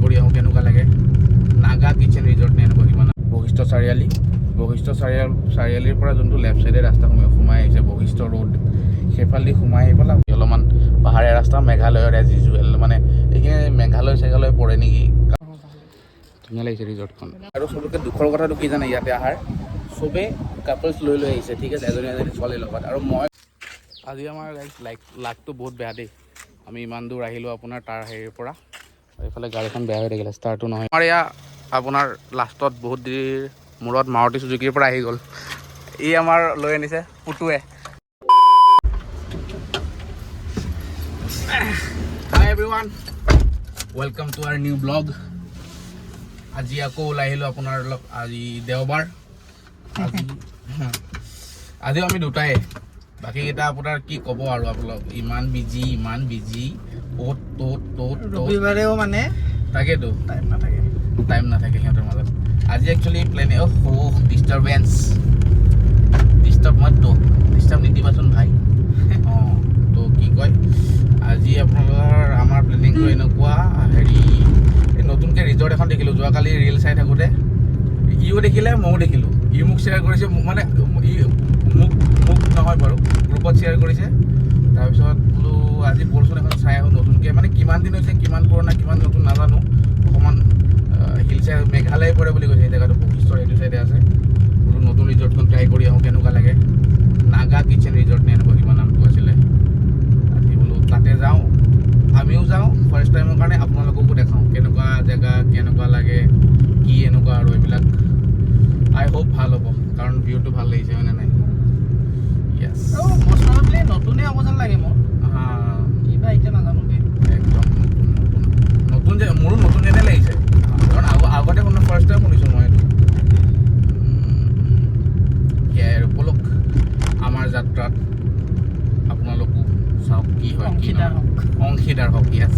কৰি আহোঁ কেনেকুৱা লাগে নাগা কিচেন ৰিজৰ্ট নে এনেকুৱা কিবা বশিষ্ঠ চাৰিআলিৰ পৰা যোনটো লেফ্ট চাইডে ৰাস্তা সোমাই আহিছে বশিষ্ঠ ৰোড সেইফালেদি সোমাই আহি পেলাই অলপমান পাহাৰীয়া ৰাস্তা মেঘালয়ৰ এজ ইউজুৱেল মানে এইখিনি মেঘালয় পৰে নেকি ধুনীয়া লাগিছে ৰিজৰ্টখন আৰু চবতকৈ দুখৰ কথাটো কি জানে ইয়াতে আহাৰ চবেই কাপলছ লৈ আহিছে ঠিক আছে এজনী ছোৱালীৰ লগত আৰু মই আজি আমাৰ লাকটো বহুত বেয়া দেই আমি ইমান দূৰ আহিলোঁ আপোনাৰ তাৰ হেৰিৰ পৰা এইফালে গাড়ীখন বেয়া হৈ থাকিলে ষ্টাৰ্টো নহয় আমাৰ এয়া আপোনাৰ লাষ্টত বহুত দেৰিৰ মূৰত মাৰুতি চুজুকিৰ পৰা আহি গ'ল ই আমাৰ লৈ আনিছে পুতুৱে hi everyone welcome to our new blog আজি আকৌ ওলাই আহিলোঁ আপোনাৰ আজি দেওবাৰ আজিও আমি দুটাই বাকীকেইটা আপোনাৰ কি ক'ব আৰু আপোনালোক ইমান বিজি ত'ত ৰবিবাৰেও মানে তাকেতো টাইম নাথাকে সিহঁতৰ মাজত আজি একচুৱেলি প্লেনে ডিষ্টাৰ্ব নিদিবাচোন ভাই অঁ তো কি কয় আজি আপোনালোকৰ আমাৰ প্লেনিংটো এনেকুৱা হেৰি এই নতুনকৈ ৰিজৰ্ট এখন দেখিলোঁ যোৱাকালি ৰিল চাই থাকোঁতে ইও দেখিলে ময়ো দেখিলোঁ ই মোক শ্বেয়াৰ কৰিছে মানে ই মোক নহয় বাৰু গ্ৰুপত শ্বেয়াৰ কৰিছে তাৰপিছত বোলো আজি বলচোন এখন চাই আহোঁ নতুনকৈ মানে কিমান দিন হৈছে কিমান পুৰণা কিমান নতুন নাজানো অকণমান হিল চাই মেঘালয় পৰে বুলি কৈছে এই জেগাটো বশিষ্ঠৰ সেইটো চাইডে আছে বোলো নতুন ৰিজৰ্টখন ট্ৰাই কৰি আহোঁ কেনেকুৱা লাগে নাগা কিচেন ৰিজৰ্ট নে এনেকুৱা কিবা নামটো আছিলে আজি বোলো তাতে যাওঁ আমিও যাওঁ ফাৰ্ষ্ট টাইমৰ কাৰণে আপোনালোককো দেখাওঁ কেনেকুৱা জেগা কেনেকুৱা লাগে কি এনেকুৱা আৰু এইবিলাক আই হোপ ভাল হ'ব কাৰণ ভিউটো ভাল লাগিছে হয়নে নাই য়েছ নতুনে হ'ব যেন লাগে মোৰ কিবা এতিয়া নাজানো দেই একদম নতুন যে মোৰো নতুন যেনে লাগিছে কাৰণ আগতে কোনো ফাৰ্ষ্ট টাইম শুনিছোঁ মই এইটো বলক আমাৰ যাত্ৰাত আপোনালোকো চাওক কি হয় কি অংশীদাৰ হওক য়েছ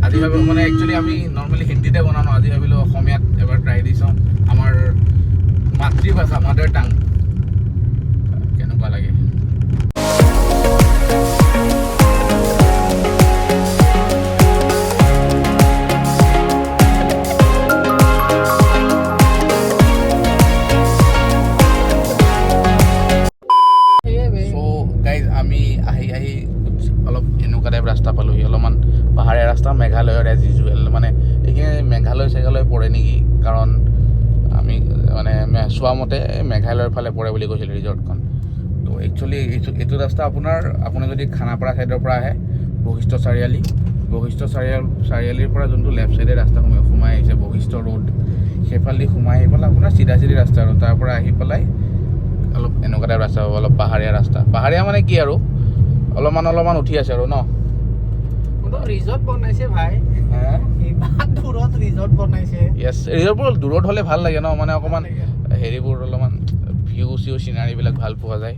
আজি ভাবিলোঁ মানে একচুৱেলি আমি নৰ্মেলি হিন্দীতে বনাওঁ আজি ভাবিলোঁ অসমীয়াত এবাৰ ট্ৰাই দি চাওঁ আমাৰ মাতৃভাষা মাদাৰ টাং কেনেকুৱা লাগে অলপ এনেকুৱা টাইপ ৰাস্তা পালোঁহি অলপমান পাহাৰীয়া ৰাস্তা মেঘালয়ৰ এজ ইউজুৱেল মানে এইখিনি মেঘালয় পৰে নেকি কাৰণ আমি মানে চোৱা মতে মেঘালয়ৰ ফালে পৰে বুলি কৈছিল ৰিজৰ্টখন তো একচুৱেলি এইটো ৰাস্তা আপুনি যদি খানাপাৰা ছাইডৰ পৰা আহে বশিষ্ঠ চাৰিআলিৰ পৰা যোনটো লেফ্ট চাইডে ৰাস্তা সোমাই আহিছে বশিষ্ঠ ৰোড সেইফালেদি সোমাই আহি পেলাই আপোনাৰ চিধা ৰাস্তা আৰু তাৰ পৰা আহি পেলাই অলপ এনেকুৱা টাইপ ৰাস্তা হ'ব অলপ পাহাৰীয়া ৰাস্তা পাহাৰীয়া মানে কি আৰু অলপমান উঠি আছে আৰু ন ৰিজৰ্ট বনাইছে ভাই ইমান দূৰত ৰিজৰ্ট বনাইছে য়েছ ৰিজৰ্টবোৰ দূৰত হ'লে ভাল লাগে ন মানে অকণমান হেৰিবোৰ অলপমান ভিউ চিনাৰীবিলাক ভাল পোৱা যায়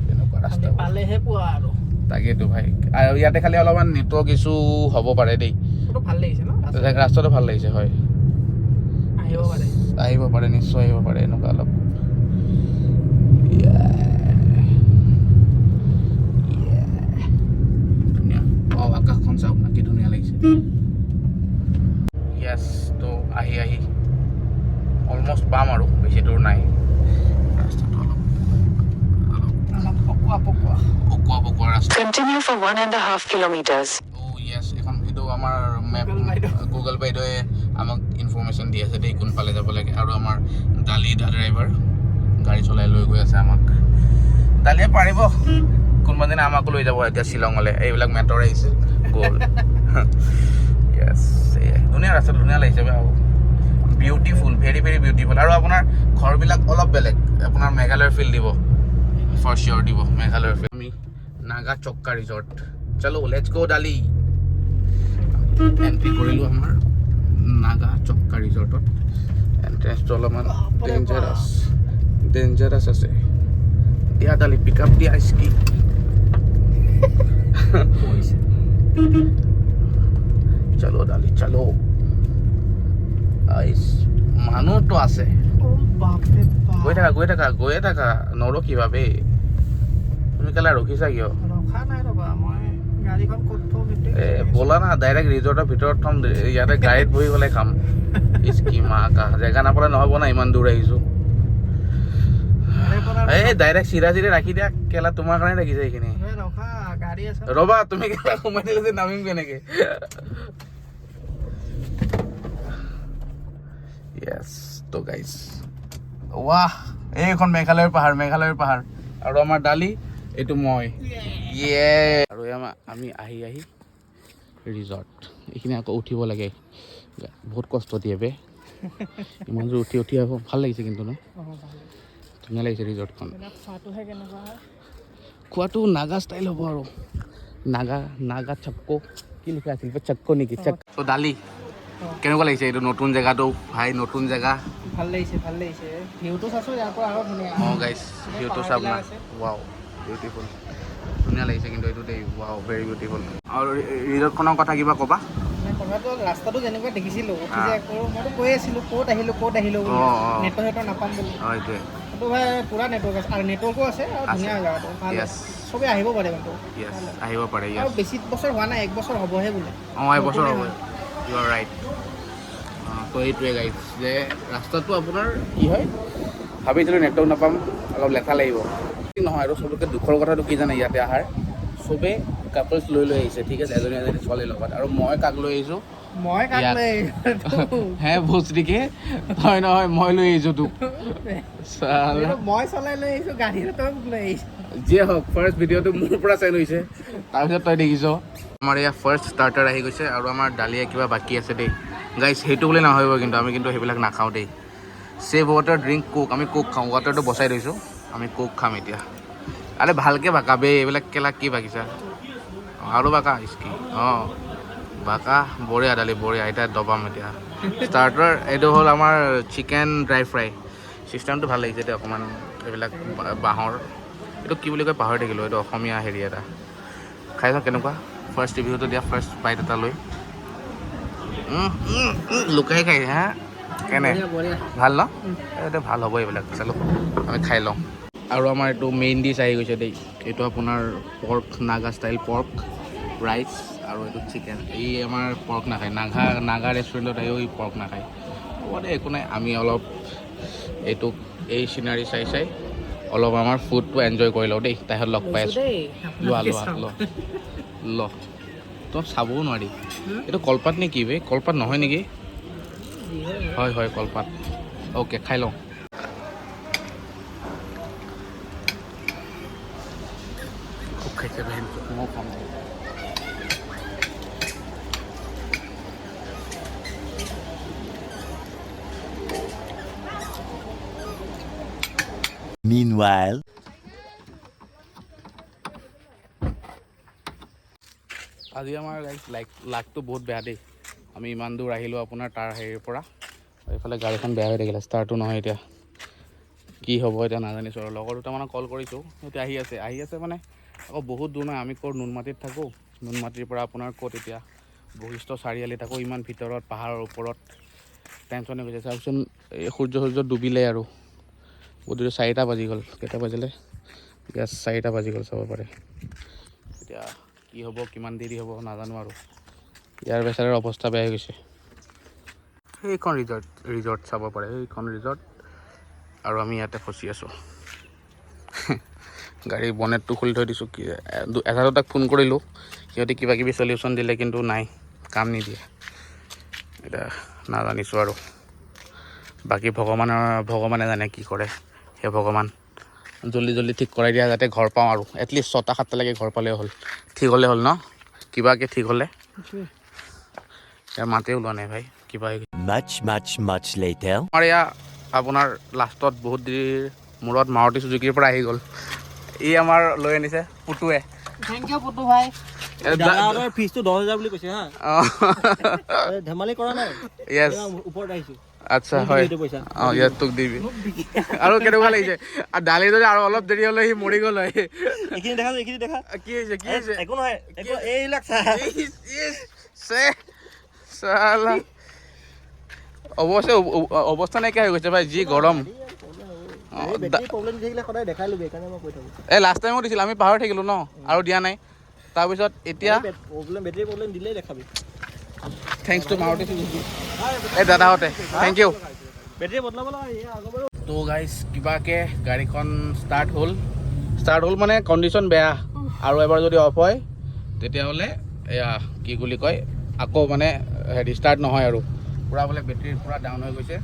তেনেকুৱা ৰাস্তা পালেহে পোৱা আৰু তাকেইতো ভাই আৰু ইয়াতে খালি অলপমান নেটৱৰ্ক ইছ্যু হ'ব পাৰে দেই ভাল লাগিছে ন ৰাস্তাটো ভাল লাগিছে হয় আহিব পাৰে নিশ্চয় আহিব পাৰে এনেকুৱা অলপ আকাশখন চাওক না কি ধুনীয়া লাগিছে য়েছ তো আহি অলমষ্ট পাম আৰু বেছি দূৰ নাই ৰাস্তাটো অলপ পকোৱা ৰাস্তা Continue for 1.5 kilometers. য়েছ এখন এইটো আমাৰ মেপ গুগল বাইদেৱে আমাক ইনফৰমেশ্যন দি আছে দেই কোনফালে যাব লাগে আৰু আমাৰ দালি ড্ৰাইভাৰ গাড়ী চলাই লৈ গৈ আছে আমাক দালিয়ে পাৰিব কোনোবা দিনা আমাকো লৈ যাব এতিয়া শ্বিলঙলৈ এইবিলাক মেটৰ আহিছে গ'ল য়েছ ধুনীয়া ৰাস্তা ধুনীয়া লাগিছে বিউটিফুল ভেৰি বিউটিফুল আৰু আপোনাৰ ঘৰবিলাক অলপ বেলেগ আপোনাৰ মেঘালয়ৰ ফিল দিব ফৰ চিয়'ৰ দিব মেঘালয়ৰ ফিল আমি নাগা চক্কা ৰিজৰ্ট চলো লেটছ গো ডালি এণ্ট্ৰি কৰিলোঁ আমাৰ নাগা চক্কা ৰিজৰ্টত এণ্ট্ৰেঞ্চটো অলপমান ডেঞ্জাৰাছ আছে দিয়া ডালি পিক আপ দিয়া স্কি চলো ডালি চলো মানুহটো আছে গৈ থাকা নৰখিবা বে তুমি কেলা ৰখিছা কিয় ৰখা নাই ৰবা মই গাড়ীখন ক'ত থওঁ ব'লা না ডাইৰেক্ট ৰিজৰ্টৰ ভিতৰত থম ইয়াতে গাড়ীত বহি পেলাই খাম ইস্কি মা কা জেগা নাপালে নহ'ব না ইমান দূৰ আহিছোঁ এই ডাইৰেক্ট চিধা ৰাখি দিয়া কেলা তোমাৰ কাৰণে ৰাখিছে এইখিনি ৰখা গাড়ী আছে ৰ'বা তুমি কেলা সোমাই দিলে যে নামিম কেনেকে য়েছ তো গাইজ ৱাহ এইখন মেঘালয়ৰ পাহাৰ আৰু আমাৰ ডালি এইটো মই ইয়ে আৰু আমি আহি ৰিজৰ্ট এইখিনি আকৌ উঠিব লাগে বহুত কষ্ট দিয়ে বে ইমান দূৰ উঠি আহিব ভাল লাগিছে কিন্তু ন ধুনীয়া লাগিছে ৰিজৰ্টখন খোৱাটো নাগা ষ্টাইল হ'ব আৰু নাগা চক্কো কি লিখা আছিল চক্কো নেকি ত' ডালি কেনেকুৱা লাগিছে এইটো নতুন জেগাটো ভাই নতুন জেগা ভাল লাগিছে ভিউটো চাইছোঁ ইয়াৰ পৰা আৰু ধুনীয়া অঁ গাইছ ভিউটো চাব না ৱাও বিউটিফুল ধুনীয়া লাগিছে কিন্তু এইটো দেই ৱাও ভেৰি বিউটিফুল আৰু ৰিজৰ্টখনৰ কথা কিবা ক'বা কথাটো ৰাস্তাটো যেনেকুৱা দেখিছিলোঁ মইতো কৈ আছিলোঁ ক'ত আহিলোঁ নেটৱৰ্ক নাপাম বুলি এইটোৱে সেইটো ভাই পুৰা নেটৱৰ্ক আছে আৰু নেটৱৰ্কো আছে আৰু ধুনীয়া জেগাটো ভাল চবেই আহিব পাৰে কিন্তু আহিব পাৰে আৰু বেছি বছৰ হোৱা নাই 1 বছৰ হ'বহে বোলে অঁ 1 বছৰ হ'ব ইউ আৰ ৰাইট তো এইটোৱে গাইজ যে ৰাস্তাটো আপোনাৰ কি হয় ভাবিছিলোঁ নেটৱৰ্ক নাপাম অলপ লেঠা লাগিব নহয় আৰু চবতকৈ দুখৰ কথাটো কি জানে ইয়াতে আহাৰ চবেই কাপলছ লৈ আহিছে ঠিক আছে এজনী ছোৱালীৰ লগত আৰু মই কাক লৈ আহিছোঁ হে ভোচৰিকে হয় নহয় মই লৈ আহিছোঁ তোক মই চলাই লৈ আহিছোঁ গাড়ী লৈ আহিছোঁ যিয়ে হওক ফাৰ্ষ্ট ভিডিঅ'টো মোৰ পৰা চেণ্ড হৈছে তাৰপিছত তই দেখিছ আমাৰ ইয়াৰ ফাৰ্ষ্ট ষ্টাৰ্টাৰ আহি গৈছে আৰু আমাৰ ডালিয়া কিবা বাকী আছে দেই গাইজ সেইটো বুলি নাভাবিব কিন্তু আমি কিন্তু সেইবিলাক নাখাওঁ দেই চেভ ৱাটাৰ ড্ৰিংক কোক আমি কোক খাওঁ ৱাটাৰটো বচাই থৈছোঁ আমি কোক খাম এতিয়া আৰে ভালকৈ বাকা বে এইবিলাক কেলা কি বাকিছা আৰু বাকা ইস্কি অঁ বাকা বঢ়িয়া ডালি বঢ়িয়া এতিয়া দবাম এতিয়া ষ্টাৰ্টাৰ এইটো হ'ল আমাৰ চিকেন ড্ৰাই ফ্ৰাই চিষ্টেমটো ভাল লাগিছে এতিয়া অকণমান এইবিলাক বাঁহৰ এইটো কি বুলি কয় পাহৰি থাকিলোঁ এইটো অসমীয়া হেৰি এটা খাই চাওঁ কেনেকুৱা ফাৰ্ষ্ট ৰিভিউটো দিয়া ফাৰ্ষ্ট বাইট এটা লৈ লুকাই খাই হা কেনে ভাল ন এইটো ভাল হ'ব এইবিলাক চালোঁ আমি খাই লওঁ আৰু আমাৰ এইটো মেইন ডিছ আহি গৈছে দেই এইটো আপোনাৰ pork Naga style pork rice আৰু এইটো চিকেন এই আমাৰ পৰ্ক নাখায় নাগা ৰেষ্টুৰেণ্টত আহিও এই পৰ্ক নাখায় হ'ব দে একো নাই আমি অলপ এইটো এই চিনাৰী চাই অলপ আমাৰ ফুডটো এনজয় কৰি লওঁ দেই তাইহঁত লগ পাই আছোঁ ল তই চাবও নোৱাৰি এইটো কলপাত নে কি বে কলপাত নহয় নেকি হয় কলপাত অ'কে খাই লওঁ খুব খাইছে বেহেন মই খাম Meanwhile, আজি আমাৰ লাকটো বহুত বেয়া দেই আমি ইমান দূৰ আহিলোঁ আপোনাৰ তাৰ হেৰিৰ পৰা এইফালে গাড়ীখন বেয়া হৈ থাকিলে ষ্টাৰ্টো নহয় এতিয়া কি হ'ব এতিয়া নাজানিছোঁ আৰু লগৰ দুটামানক কল কৰিছোঁ এতিয়া আহি আছে মানে আকৌ বহুত দূৰ নহয় আমি ক'ত নুনমাটিত থাকোঁ নুনমাটিৰ পৰা আপোনাৰ ক'ত এতিয়া বশিষ্ঠ চাৰিআলি থাকোঁ ইমান ভিতৰত পাহাৰৰ ওপৰত টেনশ্যন হৈ গৈছে চাওকচোন এই সূৰ্য ডুবিলে আৰু বহুত 4টা বাজি গ'ল কেইটা বাজিলে গেছ 4টা বাজি গ'ল চাব পাৰে এতিয়া কি হ'ব কিমান দেৰি হ'ব নাজানো আৰু ইয়াৰ বেচাৰৰ অৱস্থা বেয়া হৈ গৈছে সেইখন ৰিজৰ্ট চাব পাৰে সেইখন ৰিজৰ্ট আৰু আমি ইয়াতে ফচি আছোঁ গাড়ীৰ বনেটটো খুলি থৈ দিছোঁ কি এটা দুটাক ফোন কৰিলোঁ সিহঁতে কিবা কিবি চলিউশ্যন দিলে কিন্তু নাই কাম নিদিয়ে এতিয়া নাজানিছোঁ আৰু বাকী ভগৱানে জানে কি কৰে সেই ভগৱান জল্দি ঠিক কৰাই দিয়া যাতে ঘৰ পাওঁ আৰু এটলিষ্ট 6টা-7টালৈকে ঘৰ পালেও হ'ল ঠিক হ'লে হ'ল ন কিবাকৈ ঠিক হ'লে ইয়াৰ মাতে ওলোৱা নাই ভাই কিবা much later. আমাৰ এয়া আপোনাৰ লাষ্টত বহুত দেৰিৰ মূৰত মাৰুতি চুজুকিৰ পৰা আহি গ'ল ই আমাৰ লৈ আনিছে পুতুৱে থেংক ইউ পুতু ভাই দাদাৰ ফিজটো 10,000 বুলি কৈছে হা ধেমালি কৰা নাই য়েছ ওপৰত আহিছোঁ আচ্ছা হয় অঁ ইয়াত তোক দিবি আৰু কেনেকুৱা লাগিছে আৰু দালি যদি আৰু অলপ দেৰি হ'লে সি মৰি গ'ল হয় এইখিনি দেখা কি হৈছে একো নহয় এইবিলাক চালা অৱস্থা নাইকিয়া হৈ গৈছে ভাই যি গৰম প্ৰব্লেম থাকিলে সদায় দেখাই ল'বি সেইকাৰণে মই কৈ থাকোঁ এই লাষ্ট টাইমো দিছিল আমি পাহৰি থাকিলোঁ ন আৰু দিয়া নাই তাৰপিছত এতিয়া বেটেৰী প্ৰব্লেম দিলেই দেখাবি থেংকছ টু মাৰুতি চুজুকি এই দাদাহঁতে থেংক ইউ বেটেৰী বদলাব লাগে আগৰ তো গাইজ কিবাকে গাড়ীখন ষ্টাৰ্ট হ'ল মানে কণ্ডিশ্যন বেয়া আৰু এবাৰ যদি অফ হয় তেতিয়াহ'লে এয়া কি বুলি কয় আকৌ মানে হেৰি ষ্টাৰ্ট নহয় আৰু পূৰা বোলে বেটেৰী পূৰা ডাউন হৈ গৈছে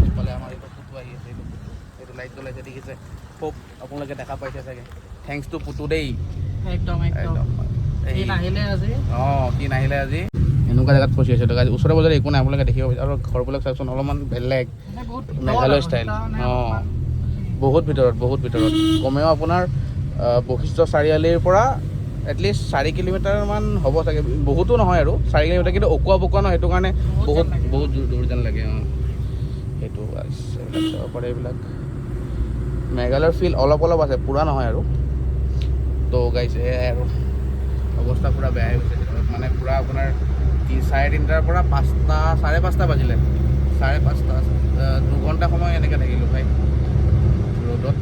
এইফালে আমাৰ এইটো পুতু আহি আছে এইটো লাইট জ্বলাইছে দেখিছে খুব আপোনালোকে দেখা পাইছে চাগে থেংকছ টু পুতু দেই একদম এই নাহিলে আজি অঁ কি নাহিলে আজি এনেকুৱা জেগাত ফচি আছে ওচৰে পাজৰে একো নাই আপোনালোকে দেখিব আৰু ঘৰবিলাক চাওকচোন অলপমান বেলেগ মেঘালয় ষ্টাইল অঁ বহুত ভিতৰত কমেও আপোনাৰ বশিষ্ঠ চাৰিআলিৰ পৰা এটলিষ্ট 4 কিলোমিটাৰমান হ'ব চাগে বহুতো নহয় আৰু 4 কিলোমিটাৰ কিন্তু অকোৱা বকোৱা নহয় সেইটো কাৰণে বহুত দূৰ যেন লাগে অঁ সেইটো এইবিলাক চাব পাৰে এইবিলাক মেঘালয়ৰ ফিল অলপ আছে পূৰা নহয় আৰু তো গাইছে এয়াই আৰু অৱস্থা পূৰা বেয়া হৈ গৈছে মানে পূৰা আপোনাৰ 3:30টাৰ পৰা 5টা 5:30 বাজিলে 5:30 2 ঘণ্টা সময় এনেকৈ থাকিলোঁ ভাই ৰ'দত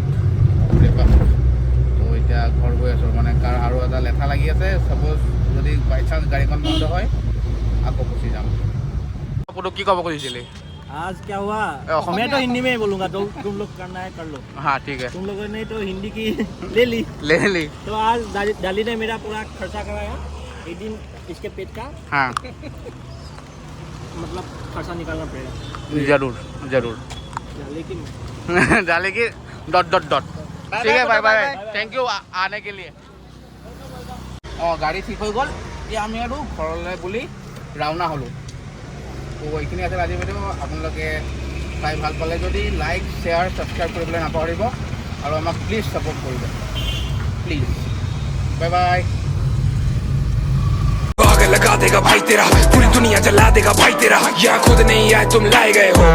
তো এতিয়া ঘৰ গৈ আছোঁ মানে কাৰ আৰু এটা লেঠা লাগি আছে ছাপ'জ যদি বাই চান্স গাড়ীখন বন্ধ হয় আকৌ গুচি যাম আপুনি কি ক'ব খুজিছিলি आज क्या हुआ मैं तो हिंदी में ही बोलूंगा तो तुम लोग करना है कर लो हाँ ठीक है तुम लोगों ने तो हिंदी की ले ली तो आज डाली ने मेरा पूरा खर्चा कराया एक दिन इसके पेट का हाँ मतलब खर्चा निकालना पड़ेगा जरूर लेकिन डाले की डॉट ठीक है बाय थैंक यू आने के लिए অঁ গাড়ী ঠিক হৈ গ'ল এতিয়া আমি আৰু ঘৰলৈ বুলি ৰাওনা হ'লোঁ তো এইখিনি আছিল আজি ভিডিঅ' আপোনালোকে চাই ভাল পালে যদি লাইক শ্বেয়াৰ ছাবস্ক্ৰাইব কৰিবলৈ নাপাহৰিব আৰু আমাক প্লিজ ছাপোৰ্ট কৰিব প্লিজ বাই आग लगा देगा भाई तेरा पूरी दुनिया जला देगा भाई तेरा यहाँ खुद नहीं आए तुम लाए गए हो